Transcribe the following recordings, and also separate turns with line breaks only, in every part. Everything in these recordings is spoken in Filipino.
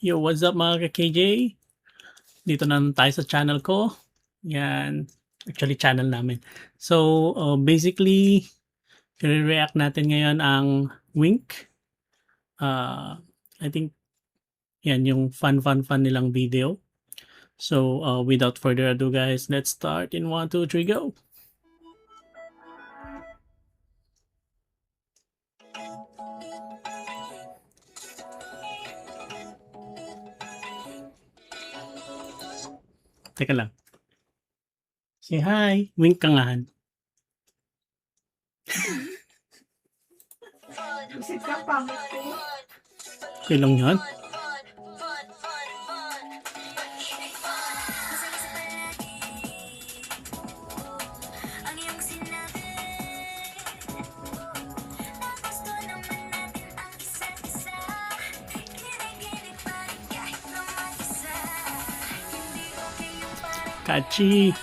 Yo, what's up mga ka-KJ? Dito na tayo sa channel ko. Yan. Actually, channel namin. So, basically, i-react natin ngayon ang Wink. I think, yan yung fun nilang video. So, without further ado guys, let's start in 1, 2, 3, go! Teka lang. Say hi. Wink ka nga, Han.
Isip ka pangit ko.
Okay lang yan. Catchy.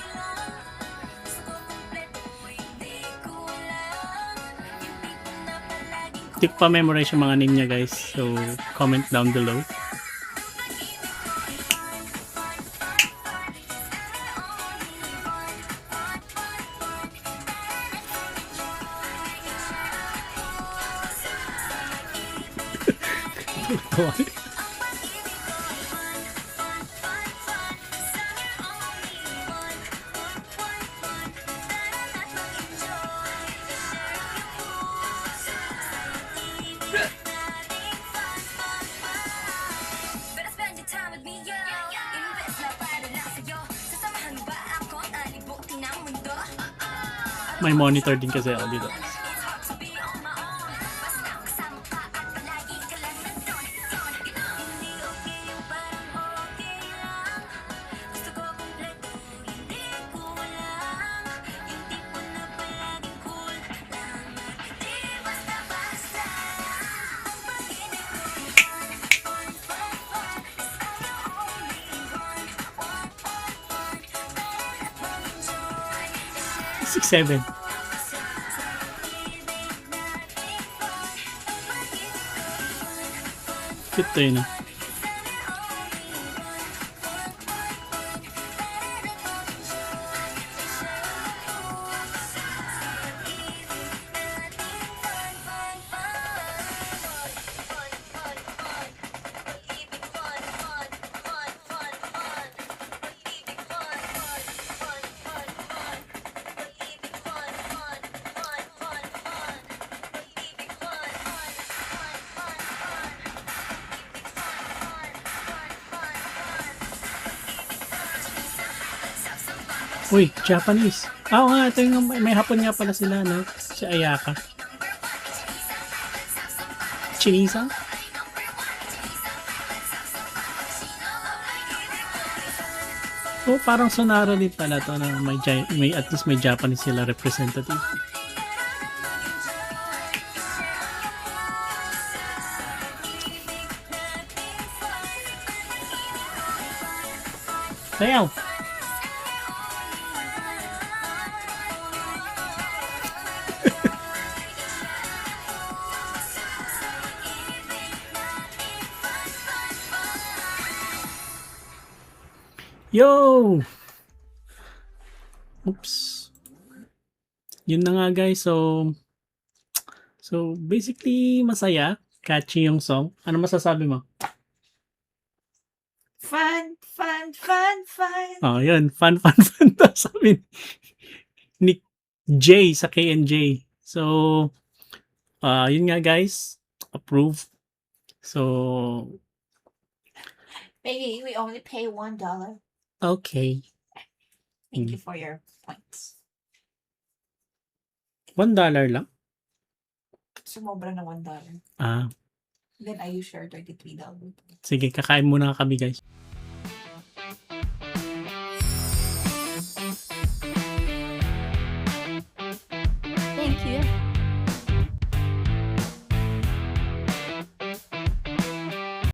Hindi ko pa memorize yung mga name niya guys. So, comment down below. May monitor din kasi ako dito. Six, seven. Cute to yun ah. Uy, Japanese. Oo nga, ito yung may hapon nga pala sila, no? Si Ayaka. Chinisa? So, parang Sonara din pala to na may at least may Japanese sila representative. Sayaw! Yo! Oops. Yun na nga guys. So basically masaya. Catchy yung song. Ano masasabi mo?
Fun.
Oh, yun. Fun. Sabi ni J sa KNJ. So, yun nga guys. Approve. So,
Baby, we only pay $1.
okay.
Thank you for your points.
$1 lang?
Sumobra na $1.
Ah,
Then I use your $33.
sige. Kakain muna kami guys.
Thank you.